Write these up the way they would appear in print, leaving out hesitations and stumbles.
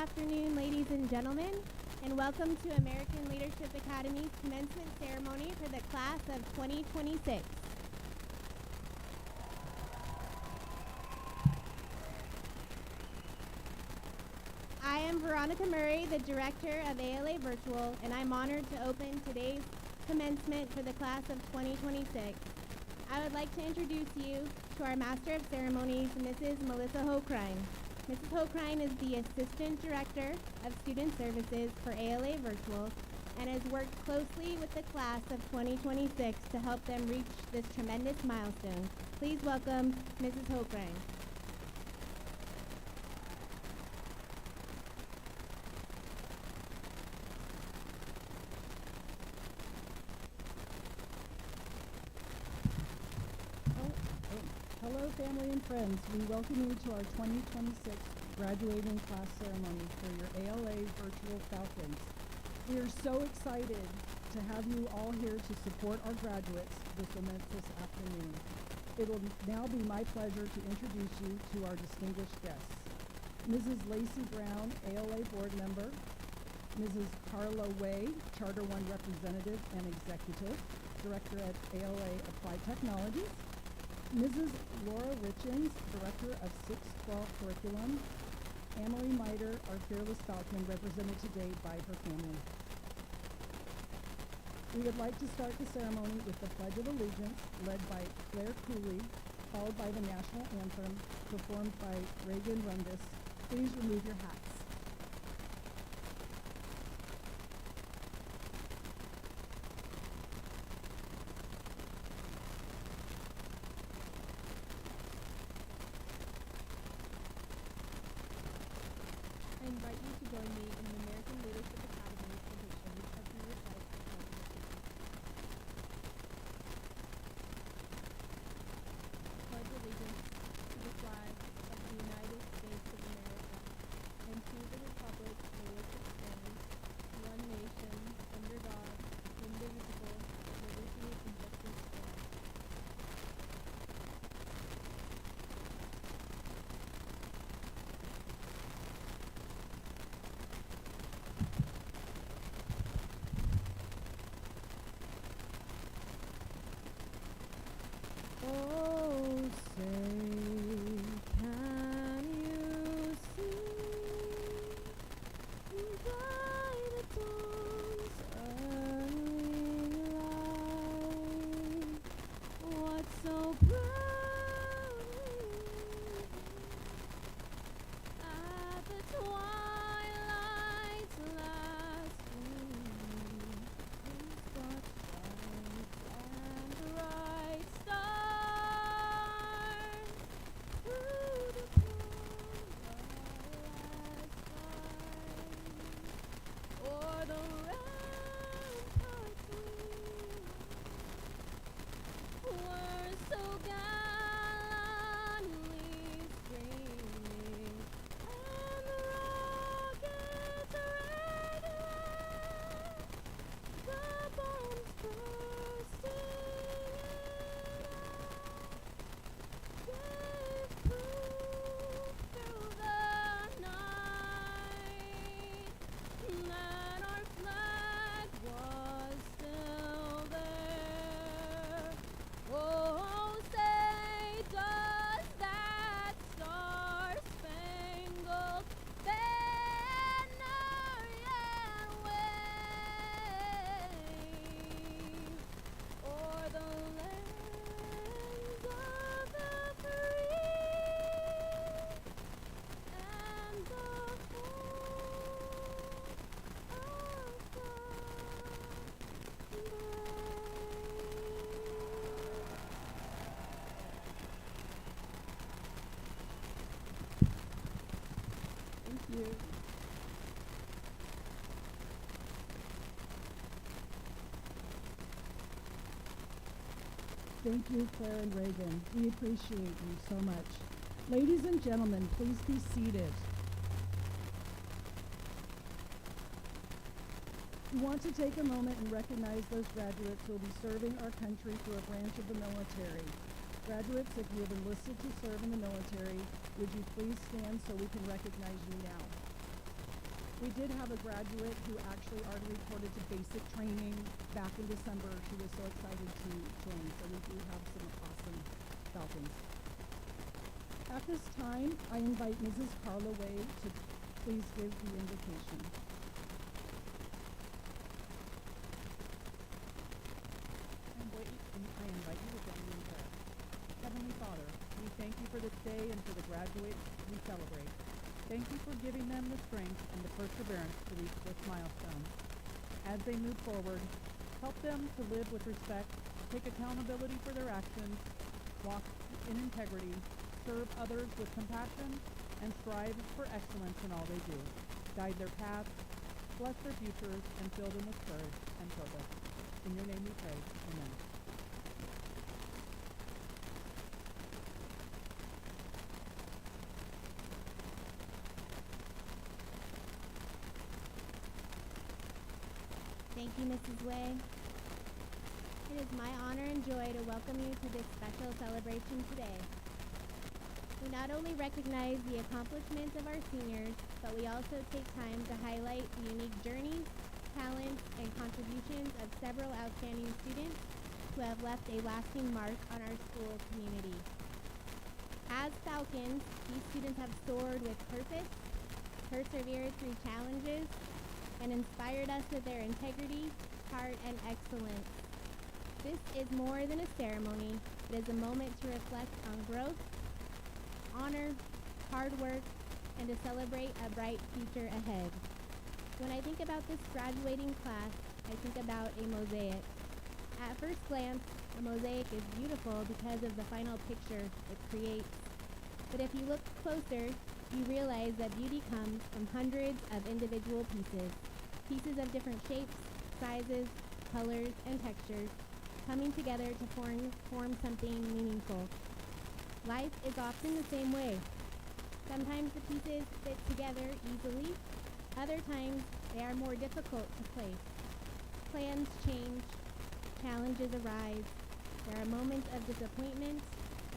afternoon, ladies and gentlemen, and welcome to American Leadership Academy's commencement ceremony for the class of 2026. I am Veronica Murray, the Director of ALA Virtual, and I'm honored to open today's commencement for the class of 2026. I would like to introduce you to our Master of Ceremonies, Mrs. Melissa Hochrein. Mrs. Hochrein is the Assistant Director of Student Services for ALA Virtual and has worked closely with the class of 2026 to help them reach this tremendous milestone. Please welcome Mrs. Hochrein. Hello, family and friends. We welcome you to our 2026 graduating class ceremony for your ALA Virtual Falcons. We are so excited to have you all here to support our graduates this momentous afternoon. It will now be my pleasure to introduce you to our distinguished guests. Mrs. Lacey Brown, ALA Board Member, Mrs. Carla Way, Charter One Representative and Executive, Director at ALA Applied Technologies, Mrs. Laura Richens, Director of 612 Curriculum, Anne-Marie Miter, our fearless Falcon, represented today by her family. We would like to start the ceremony with the Pledge of Allegiance, led by Claire Cooley, followed by the National Anthem, performed by Reagan Rundis. Please remove your hats. I invite you to join me in the American Leadership Academy tradition as we recite the Pledge of Allegiance. Pledge allegiance to the flag of the United States of America and to the republic for which it stands, one nation, under God, indivisible, with liberty and justice for all. Oh, say, can you see by the dawn's early light what so proudly at the twilight's last gleam is what shines and bright stars through the twilight skies o'er the ramparts were so gallantly streaming, and the rockets regular, the bombs bursting gave proof through the night that our flag was still there. Oh, say, does that star-spangled banner yet wave o'er the lands of the free and the home of the brave? Thank you. Thank you, Claire and Reagan. We appreciate you so much. Ladies and gentlemen, please be seated. We want to take a moment and recognize those graduates who will be serving our country through a branch of the military. Graduates, if you have enlisted to serve in the military, would you please stand so we can recognize you now? We did have a graduate who actually already reported to basic training back in December. She was so excited to join, so we do have some awesome Falcons. At this time, I invite Mrs. Carla Way to please give the invocation. I invite you to join me in prayer. Heavenly Father, we thank you for this day and for the graduates we celebrate. Thank you for giving them the strength and the perseverance to reach this milestone. As they move forward, help them to live with respect, take accountability for their actions, walk in integrity, serve others with compassion, and strive for excellence in all they do. Guide their paths, bless their futures, and fill them with courage and purpose. In your name we pray. Amen. Thank you, Mrs. Way. It is my honor and joy to welcome you to this special celebration today. We not only recognize the accomplishments of our seniors, but we also take time to highlight the unique journeys, talents, and contributions of several outstanding students who have left a lasting mark on our school community. As Falcons, these students have soared with purpose, persevered through challenges, and inspired us with their integrity, heart, and excellence. This is more than a ceremony. It is a moment to reflect on growth, honor, hard work, and to celebrate a bright future ahead. When I think about this graduating class, I think about a mosaic. At first glance, a mosaic is beautiful because of the final picture it creates. But if you look closer, you realize that beauty comes from hundreds of individual pieces of different shapes, sizes, colors, and textures, coming together to form something meaningful. Life is often the same way. Sometimes the pieces fit together easily, other times they are more difficult to place. Plans change, challenges arise, there are moments of disappointment,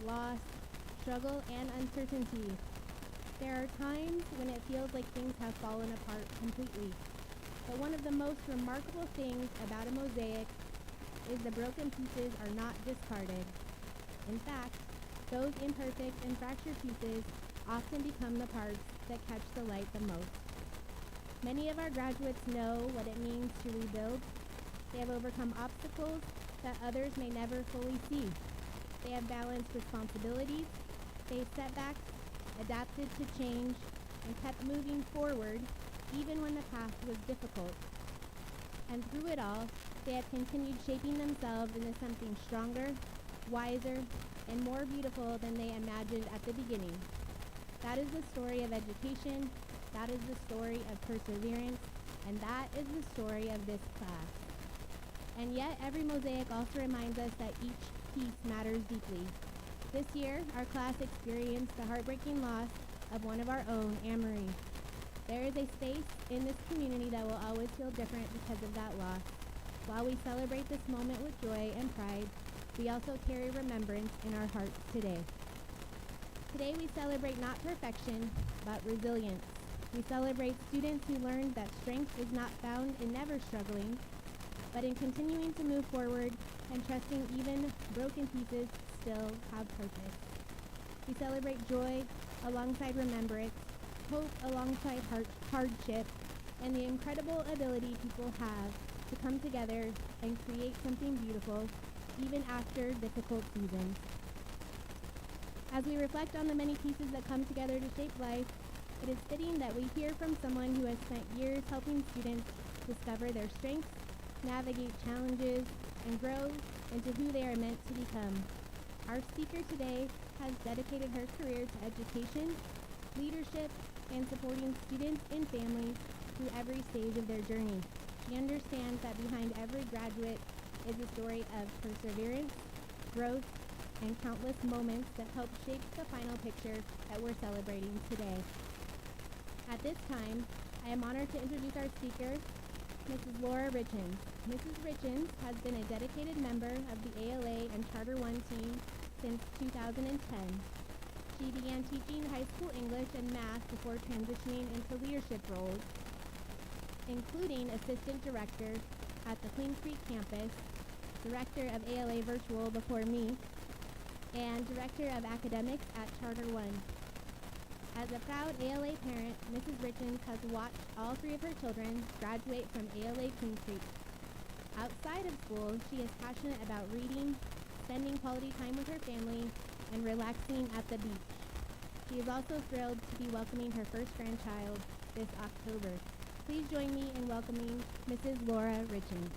loss, struggle, and uncertainty. There are times when it feels like things have fallen apart completely. But one of the most remarkable things about a mosaic is the broken pieces are not discarded. In fact, those imperfect and fractured pieces often become the parts that catch the light the most. Many of our graduates know what it means to rebuild. They have overcome obstacles that others may never fully see. They have balanced responsibilities, faced setbacks, adapted to change, and kept moving forward even when the path was difficult. And through it all, they have continued shaping themselves into something stronger, wiser, and more beautiful than they imagined at the beginning. That is the story of education, that is the story of perseverance, and that is the story of this class. And yet, every mosaic also reminds us that each piece matters deeply. This year, our class experienced the heartbreaking loss of one of our own, Anne-Marie. There is a space in this community that will always feel different because of that loss. While we celebrate this moment with joy and pride, we also carry remembrance in our hearts today. Today we celebrate not perfection, but resilience. We celebrate students who learned that strength is not found in never struggling, but in continuing to move forward and trusting even broken pieces still have purpose. We celebrate joy alongside remembrance, hope alongside hardship, and the incredible ability people have to come together and create something beautiful even after difficult seasons. As we reflect on the many pieces that come together to shape life, it is fitting that we hear from someone who has spent years helping students discover their strengths, navigate challenges, and grow into who they are meant to become. Our speaker today has dedicated her career to education, leadership, and supporting students and families through every stage of their journey. She understands that behind every graduate is a story of perseverance, growth, and countless moments that help shape the final picture that we're celebrating today. At this time, I am honored to introduce our speaker, Mrs. Laura Richens. Mrs. Richens has been a dedicated member of the ALA and Charter 1 team since 2010. She began teaching high school English and math before transitioning into leadership roles. including Assistant Director at the Queens Creek campus, Director of ALA Virtual before me, and Director of Academics at Charter One. As a proud ALA parent, Mrs. Richens has watched all three of her children graduate from ALA Queens Creek. Outside of school, she is passionate about reading, spending quality time with her family, and relaxing at the beach. She is also thrilled to be welcoming her first grandchild this October. Please join me in welcoming Mrs. Laura Richens.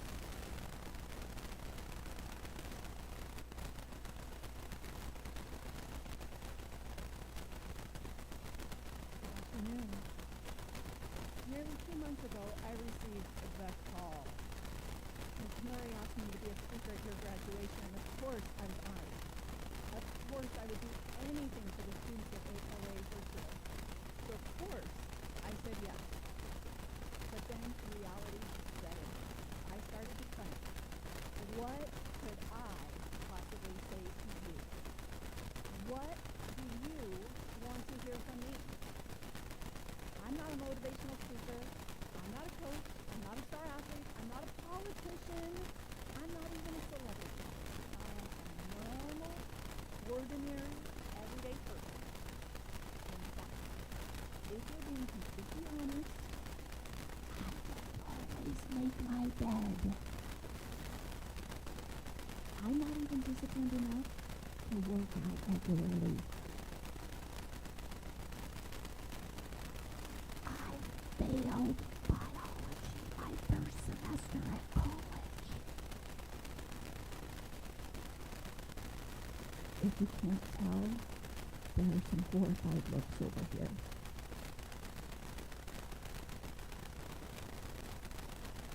Afternoon. Nearly 2 months ago, I received the call. Ms. Murray asked me to be a speaker at your graduation, and of course I was honored. Of course I would do anything for the students of ALA Virtual. So of course I said yes. But then reality set in. I started to think, what could I possibly say to you? What do you want to hear from me? I'm not a motivational speaker. I'm not a coach. I'm not a star athlete. I'm not a politician. I'm not even a celebrity. I am a normal, ordinary, everyday person. In fact, if you're being completely honest, I don't always make my bed. I'm not even disciplined enough to work out regularly. I failed biology my first semester at college. If you can't tell, there are some horrified looks over here.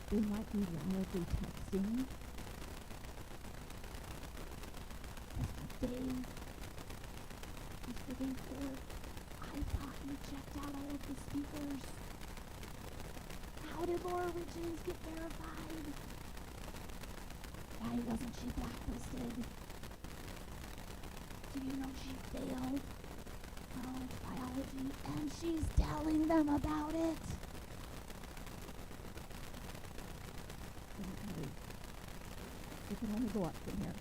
They might be loudly texting. Mr. Dave, I thought you checked out all of the speakers. How did Laura Richens get verified? Why wasn't she blacklisted? Do you know she failed biology and she's telling them about it? It can only go up from here.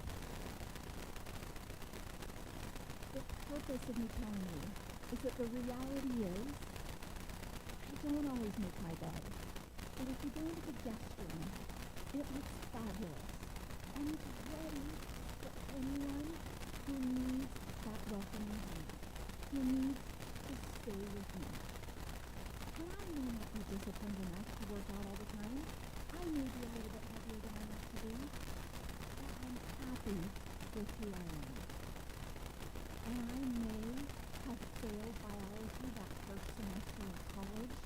The purpose of me telling you is that the reality is I don't always make my bed. But if you go into the guest room, it looks fabulous. And it's ready for anyone who needs that welcoming hand, who needs to stay with me. And I may not be disciplined enough to work out all the time. I may be a little bit heavier than I want to be. But I'm happy with who I am. And I may have failed biology that first semester of college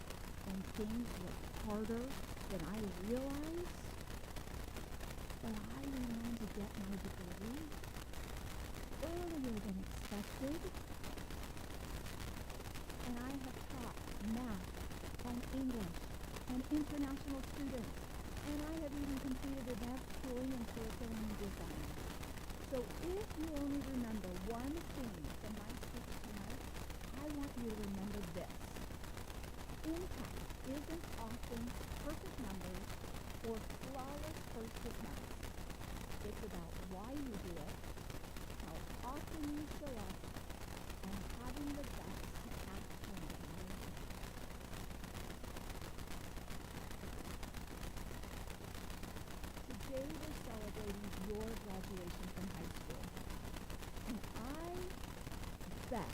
when things were harder than I realized. But I went on to get my degree earlier than expected. And I have taught math and English and international students. And I have even completed advanced schooling in curriculum design. So if you only remember one thing from my speech tonight, I want you to remember this. Impact isn't often perfect numbers or flawless first attempts. It's about why you do it, how often you show up, and having the guts to act on it. Today we're celebrating your graduation from high school. And I bet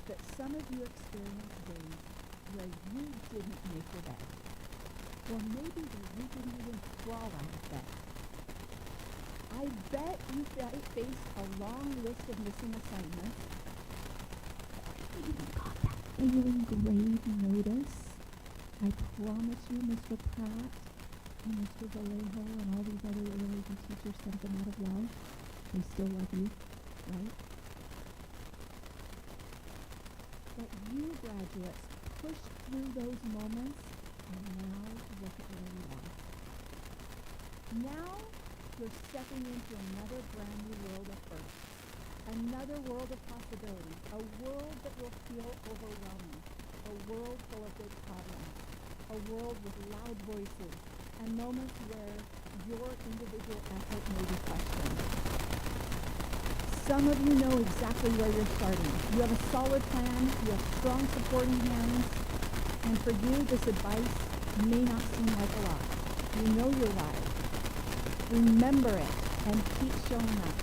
that some of you experienced days where you didn't make your bed. Or maybe where you didn't even crawl out of bed. I bet you faced a long list of missing assignments. Or you even got that failing grade notice. I promise you, Mr. Pratt and Mr. Vallejo and all these other early teachers sent them out of love. They still love you, right? But you graduates pushed through those moments, and now look at where you are. Now you're stepping into another brand new world of firsts, another world of possibilities, a world that will feel overwhelming, a world full of big problems, a a world with loud voices and moments where your individual effort may be questioned. Some of you know exactly where you're starting. You have a solid plan, you have strong supporting hands, and for you, this advice may not seem like a lot. You know your why. Remember it and keep showing up.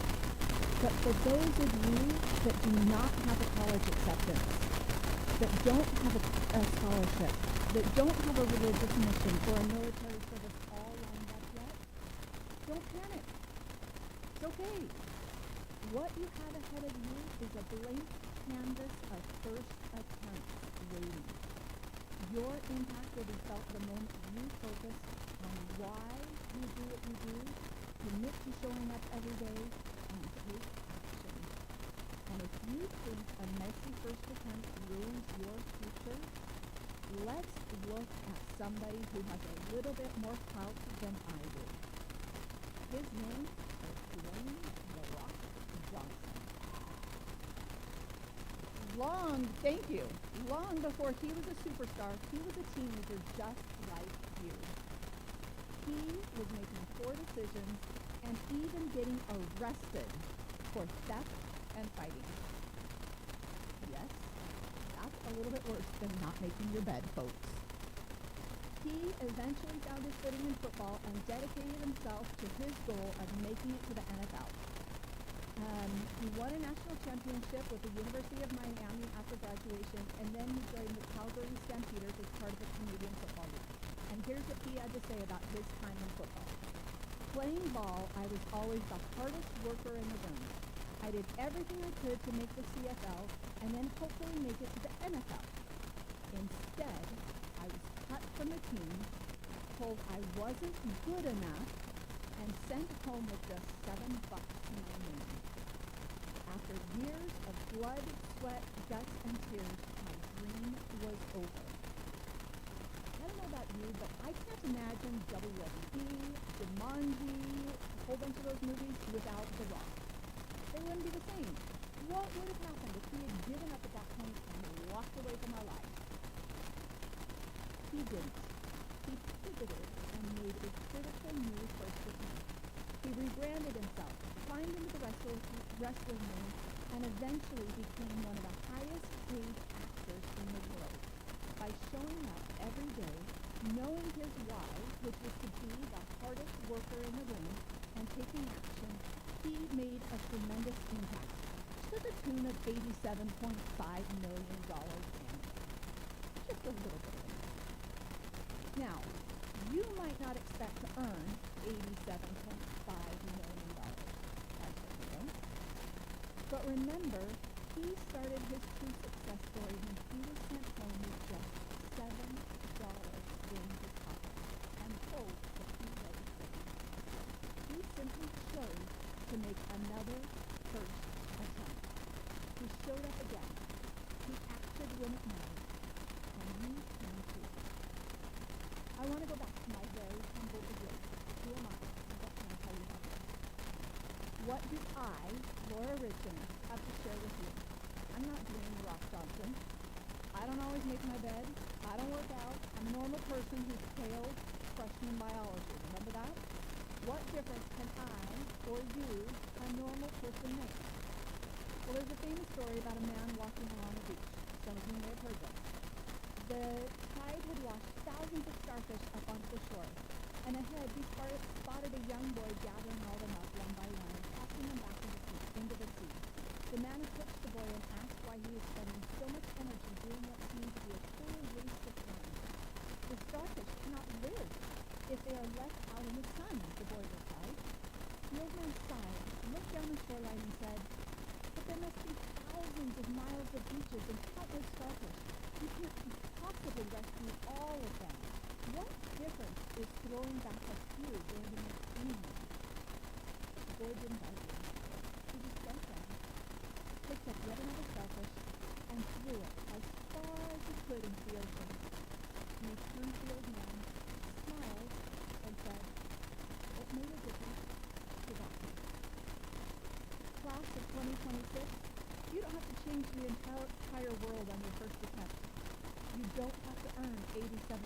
But for those of you that do not have a college acceptance, that don't have a scholarship, that don't have a religious mission or a military service all lined up yet, don't panic. It's okay. What you have ahead of you is a blank canvas of first attempts waiting. Your impact will be felt the moment you focus on why you do what you do, commit to showing up every day, and take action. And if you think a messy first attempt ruins your future, let's look at somebody who has a little bit more clout than I do. His name is Dwayne "The Rock" Johnson. Long before he was a superstar, he was a teenager just like you. He was making poor decisions and even getting arrested for theft and fighting. Yes, that's a little bit worse than not making your bed, folks. He eventually found his footing in football and dedicated himself to his goal of making it to the NFL. He won a national championship with the University of Miami after graduation, and then he joined the Calgary Stampeders as part of the Canadian Football League. And here's what he had to say about his time in football. Playing ball, I was always the hardest worker in the room. I did everything I could to make the CFL and then hopefully make it to the NFL. Instead, I was cut from the team, told I wasn't good enough, and sent home with just $7 to my name. After years of blood, sweat, guts, and tears, my dream was over. I don't know about you, but I can't imagine WWD, Jumanji, a whole bunch of those movies without The Rock. They wouldn't be the same. What would have happened if he had given up at that point and walked away from our lives? He didn't. He pivoted and made a critical new first attempt. He rebranded himself, climbed into the wrestling ring, and eventually became one of the highest paid actors in the world. By showing up every day, knowing his why, which was to be the hardest worker in the room, and taking action, he made a tremendous impact to the tune of $87.5 million annually. Just a little bit of it. Now, you might not expect to earn $87.5 million. I certainly don't. But remember, he started his true success story when he was sent home with just $7 in his pocket and told that he wasn't ready. He simply chose to make another first attempt. He showed up again. He acted when it mattered. And you can too. I want to go back to my very humble beginning. Who am I? And what can I tell you about this? What do I, Laura Ridgen, have to share with you? I'm not Dwayne "The Rock" Johnson. I don't always make my bed. I don't work out. I'm a normal person who failed freshman biology. Remember that? What difference can I, or you, a normal person, make? Well, there's a famous story about a man walking along a beach. Some of you may have heard this. The tide had washed thousands of starfish up onto the shore, and ahead he spotted a young boy gathering all them up one by one and tossing them back into the sea. The man approached the boy and asked why he was spending so much energy doing what seemed to be a total waste of time. The starfish cannot live if they are left out in the sun, the boy replied. The old man sighed, looked down the shoreline and said, but there must be thousands of miles of beaches and countless starfish. You can't possibly rescue all of them. What difference is throwing back a few randomly anywhere? The boy didn't argue. He just bent down, picked up yet another starfish, and threw it as far as he could into the ocean. And he turned to the old man, smiled, and said, "What made a difference to that me." Class of 2026, you don't have to change the entire world on your first attempt. You don't have to earn $87.5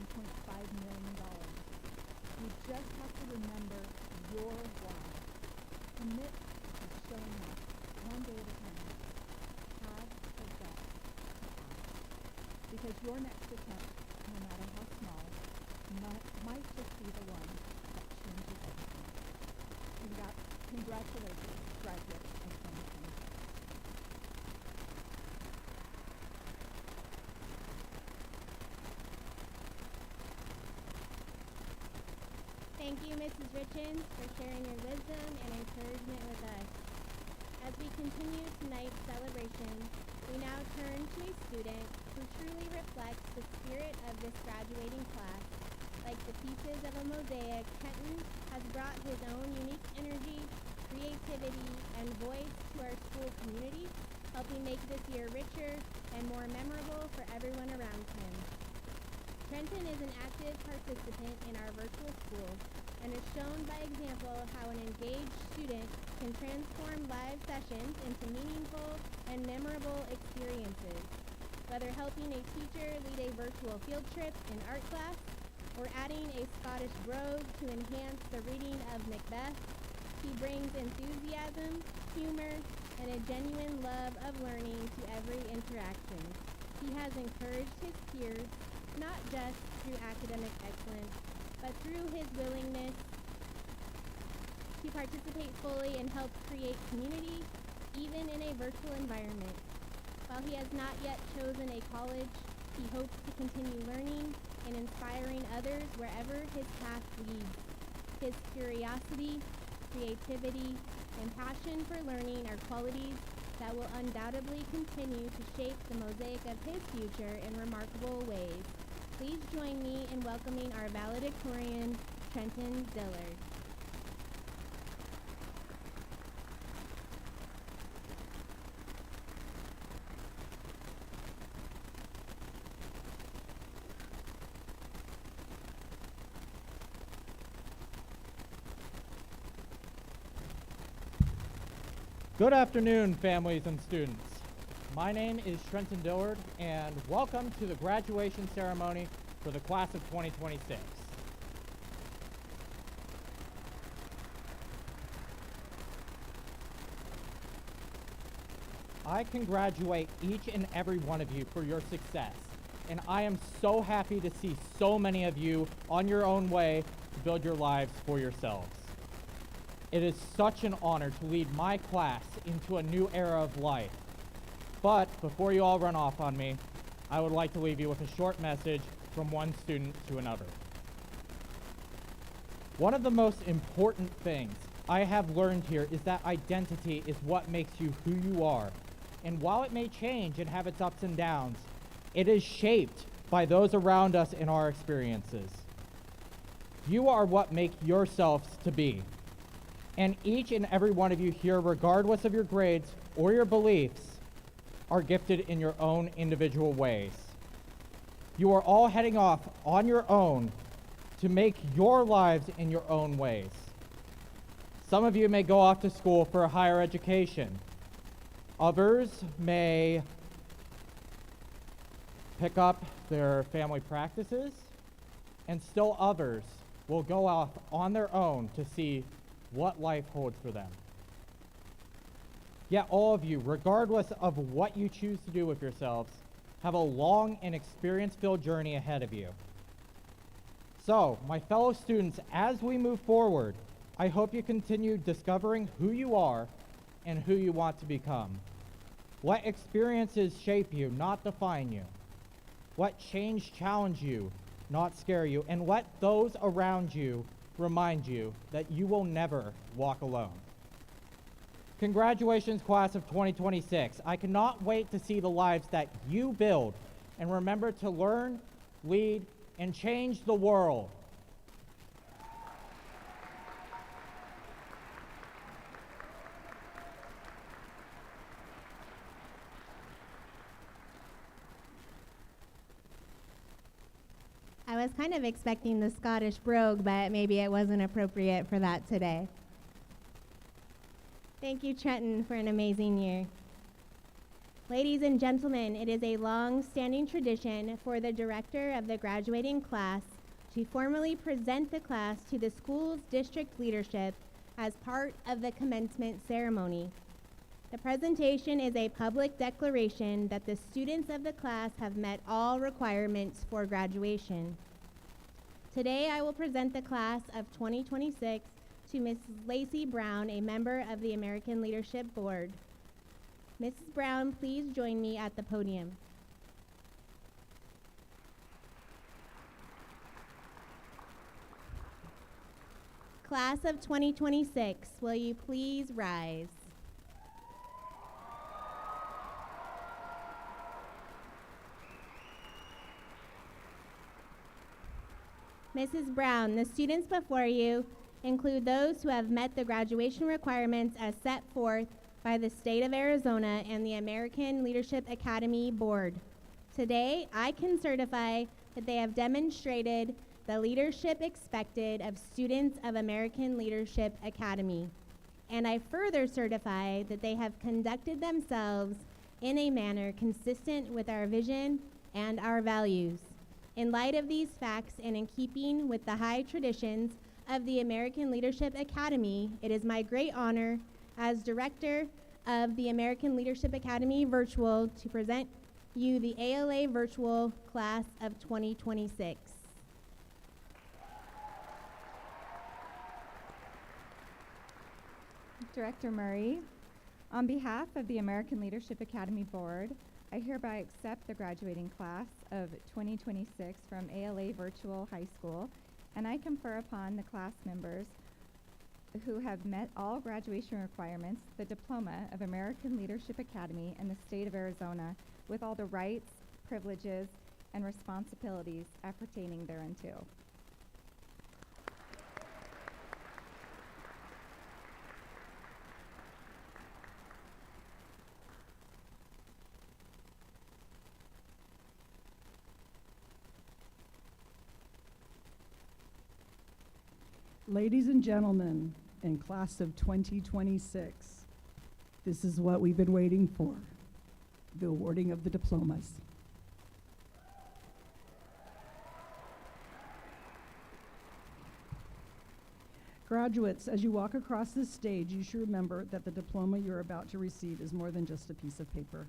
million. You just have to remember your why. Commit to showing up one day at a time. Have the guts to act. Because your next attempt, no matter how small, might just be the one that changes everything. Congratulations, graduates of 2026. Thank you, Mrs. Richens, for sharing your wisdom and encouragement with us. As we continue tonight's celebration, we now turn to a student who truly reflects the spirit of this graduating class. Like the pieces of a mosaic, Kenton has brought his own unique energy, creativity, and voice to our school community, helping make this year richer and more memorable for everyone around him. Trenton is an active participant in our virtual school and has shown by example how an engaged student can transform live sessions into meaningful and memorable experiences. Whether helping a teacher lead a virtual field trip in art class or adding a Scottish brogue to enhance the reading of Macbeth, he brings enthusiasm, humor, and a genuine love of learning to every interaction. He has encouraged his peers not just through academic excellence, but through his willingness to participate fully and help create community, even in a virtual environment. While he has not yet chosen a college, he hopes to continue learning and inspiring others wherever his path leads. His curiosity, creativity, and passion for learning are qualities that will undoubtedly continue to shape the mosaic of his future in remarkable ways. Please join me in welcoming our valedictorian, Trenton Dillard. Good afternoon, families and students. My name is Trenton Dillard, and welcome to the graduation ceremony for the class of 2026. I congratulate each and every one of you for your success, and I am so happy to see so many of you on your own way to build your lives for yourselves. It is such an honor to lead my class into a new era of life. But before you all run off on me, I would like to leave you with a short message from one student to another. One of the most important things I have learned here is that identity is what makes you who you are. And while it may change and have its ups and downs, it is shaped by those around us in our experiences. You are what make yourselves to be. And each and every one of you here, regardless of your grades or your beliefs, are gifted in your own individual ways. You are all heading off on your own to make your lives in your own ways. Some of you may go off to school for a higher education. Others may pick up their family practices, and still others will go off on their own to see what life holds for them. Yet all of you, regardless of what you choose to do with yourselves, have a long and experience-filled journey ahead of you. So, my fellow students, as we move forward, I hope you continue discovering who you are and who you want to become. Let experiences shape you, not define you. Let change challenge you, not scare you. And let those around you remind you that you will never walk alone. Congratulations, class of 2026. I cannot wait to see the lives that you build, and remember to learn, lead, and change the world. I was kind of expecting the Scottish brogue, but maybe it wasn't appropriate for that today. Thank you, Trenton, for an amazing year. Ladies and gentlemen, it is a long-standing tradition for the director of the graduating class to formally present the class to the school's district leadership as part of the commencement ceremony. The presentation is a public declaration that the students of the class have met all requirements for graduation. Today, I will present the class of 2026 to Ms. Lacey Brown, a member of the American Leadership Board. Mrs. Brown, please join me at the podium. Class of 2026, will you please rise? Mrs. Brown, the students before you include those who have met the graduation requirements as set forth by the state of Arizona and the American Leadership Academy Board. Today, I can certify that they have demonstrated the leadership expected of students of American Leadership Academy. And I further certify that they have conducted themselves in a manner consistent with our vision and our values. In light of these facts and in keeping with the high traditions of the American Leadership Academy, it is my great honor as director of the American Leadership Academy Virtual to present you the ALA Virtual Class of 2026. Director Murray, on behalf of the American Leadership Academy Board, I hereby accept the graduating class of 2026 from ALA Virtual High School, and I confer upon the class members who have met all graduation requirements the diploma of American Leadership Academy in the state of Arizona with all the rights, privileges, and responsibilities appertaining thereunto. Ladies and gentlemen, in class of 2026, this is what we've been waiting for, the awarding of the diplomas. Graduates, as you walk across this stage, you should remember that the diploma you're about to receive is more than just a piece of paper.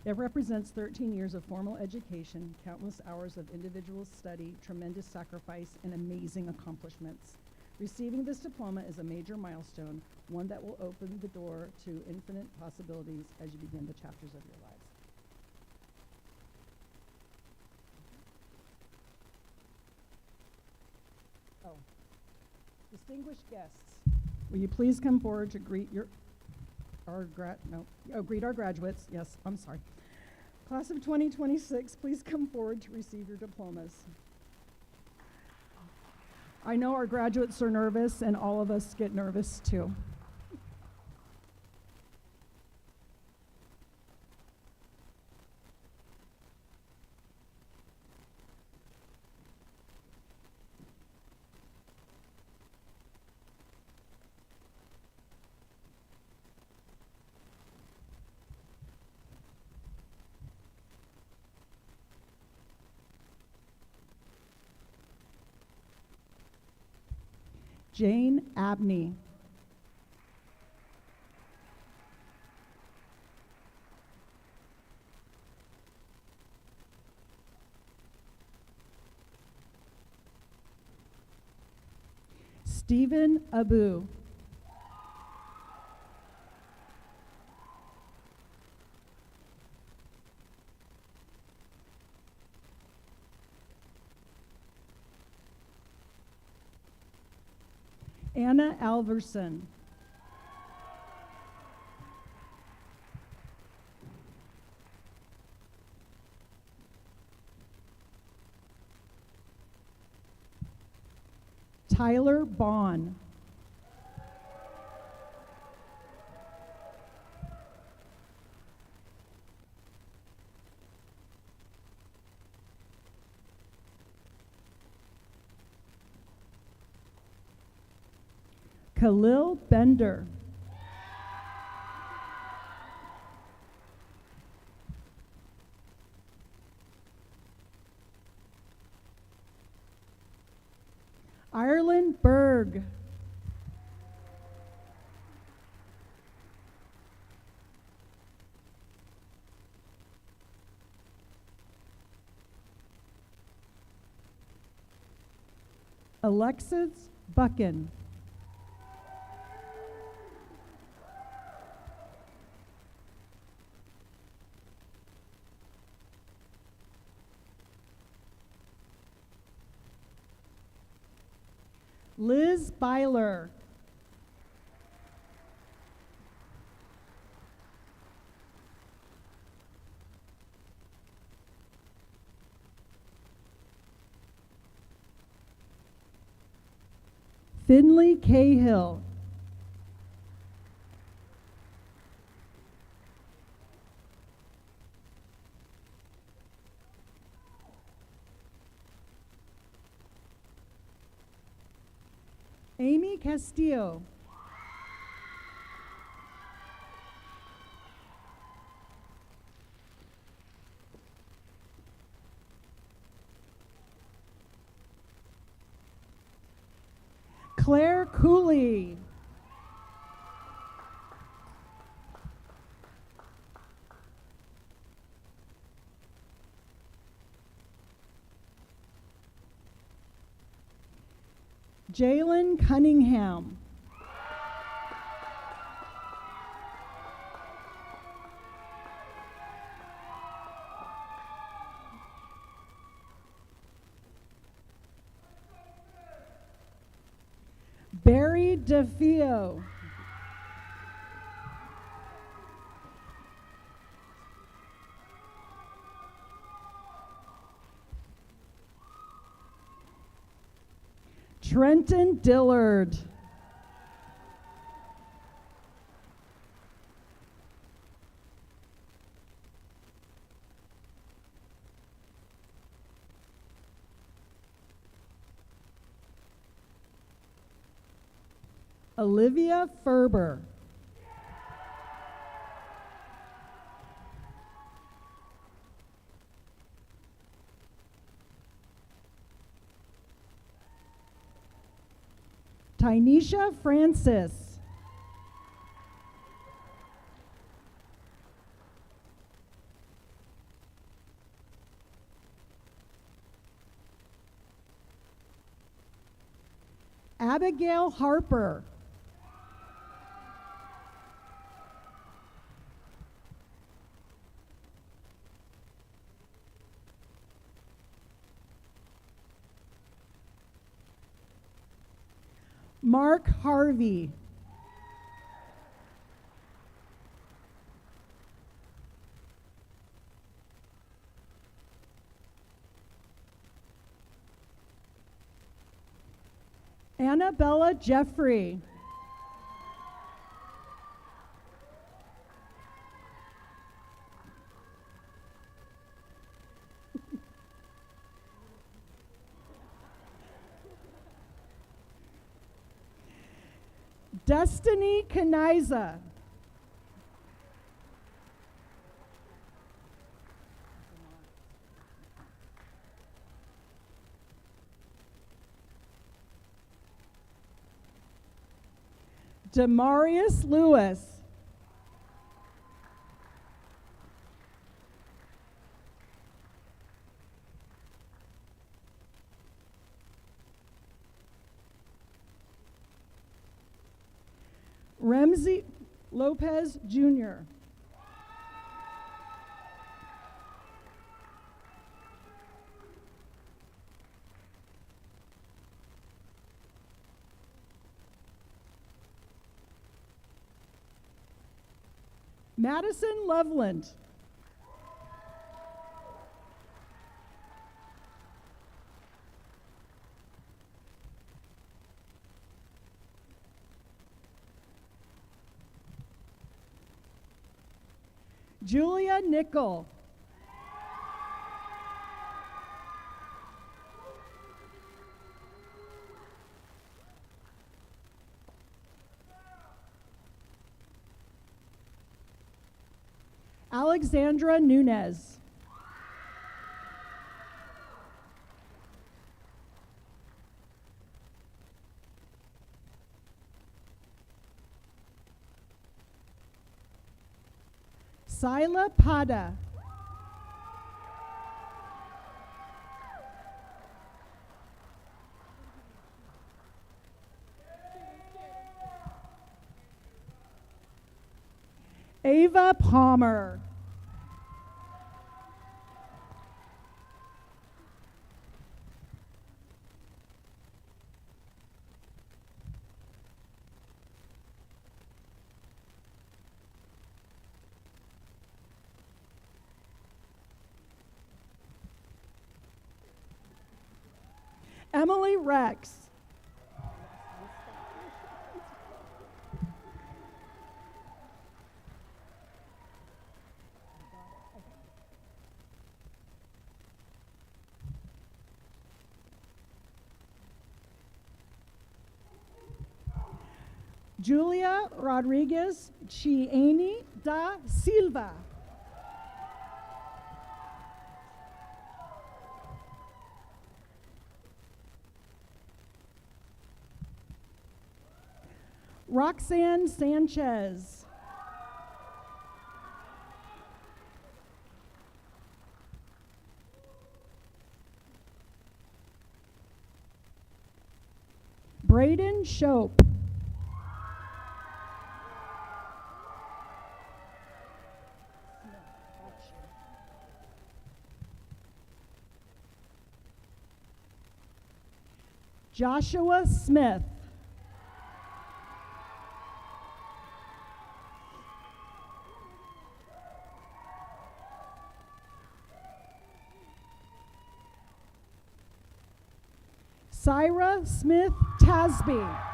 It represents 13 years of formal education, countless hours of individual study, tremendous sacrifice, and amazing accomplishments. Receiving this diploma is a major milestone, one that will open the door to infinite possibilities as you begin the chapters of your lives. Oh, distinguished guests, will you please come forward to greet greet our graduates. Yes, I'm sorry. Class of 2026, please come forward to receive your diplomas. I know our graduates are nervous, and all of us get nervous too. Jane Abney. Stephen Abu. Anna Alverson. Tyler Bond. Khalil Bender. Ireland Berg. Alexis Buchan. Liz Byler. Finley Cahill. Amy Castillo. Claire Cooley. Jalen Cunningham. Barry DeFeo. Trenton Dillard. Olivia Ferber. Tynesha Francis. Abigail Harper. Mark Harvey. Annabella Jeffrey. Destiny Kaniza. Demarius Lewis. Ramsey Lopez Jr. Madison Loveland. Julia Nickel. Alexandra Nunez. Sila Pada. Ava Palmer. Emily Rex. Julia Rodriguez Chieni da Silva. Roxanne Sanchez. Braden Shope. Joshua Smith. Syra Smith Tasby.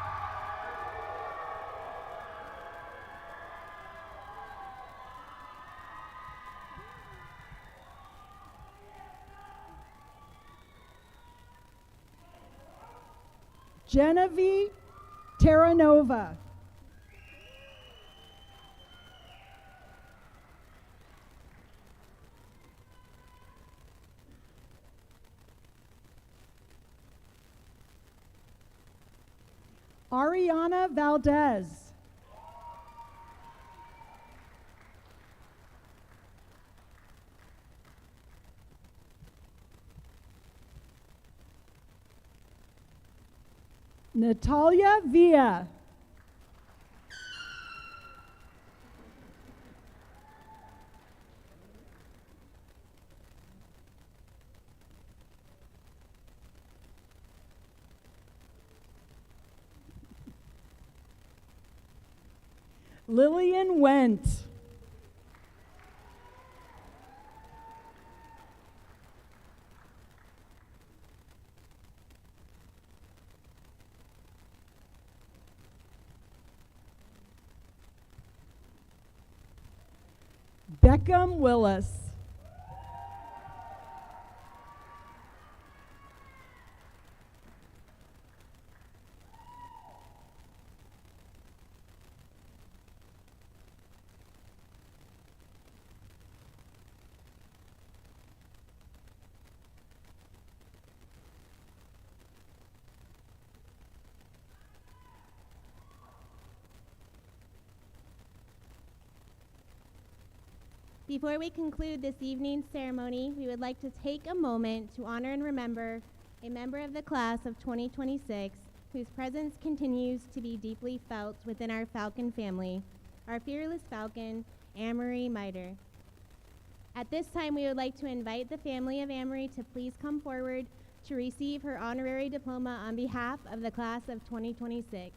Genevieve Terranova. Ariana Valdez. Natalia Villa. Lillian Went. Beckham Willis. Before we conclude this evening's ceremony, we would like to take a moment to honor and remember a member of the class of 2026 whose presence continues to be deeply felt within our Falcon family, our fearless Falcon, Amory Miter. At this time, we would like to invite the family of Amory to please come forward to receive her honorary diploma on behalf of the class of 2026.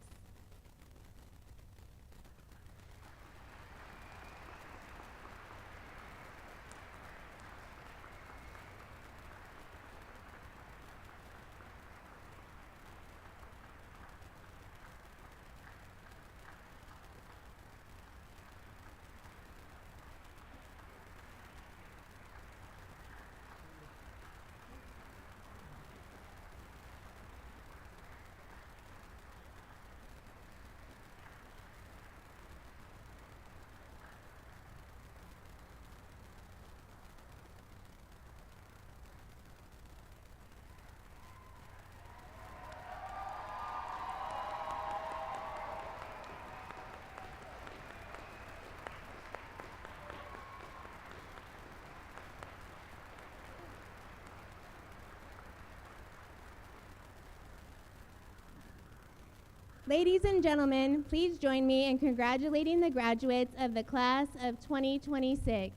Ladies and gentlemen, please join me in congratulating the graduates of the class of 2026.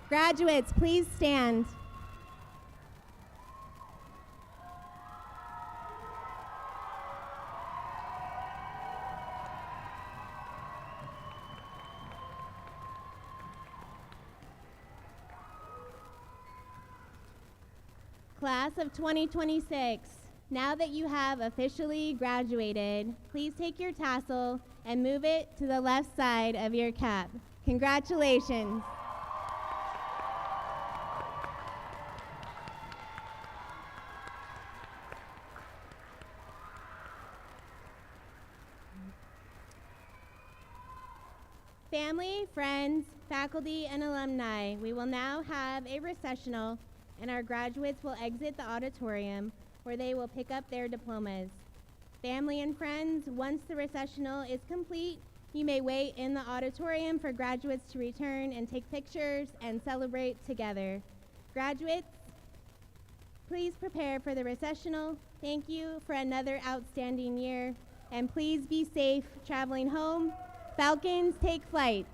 Graduates, please stand. Class of 2026, now that you have officially graduated, please take your tassel and move it to the left side of your cap. Congratulations. Family, friends, faculty, and alumni, we will now have a recessional, and our graduates will exit the auditorium where they will pick up their diplomas. Family and friends, once the recessional is complete, you may wait in the auditorium for graduates to return and take pictures and celebrate together. Graduates, please prepare for the recessional. Thank you for another outstanding year, and please be safe traveling home. Falcons, take flight.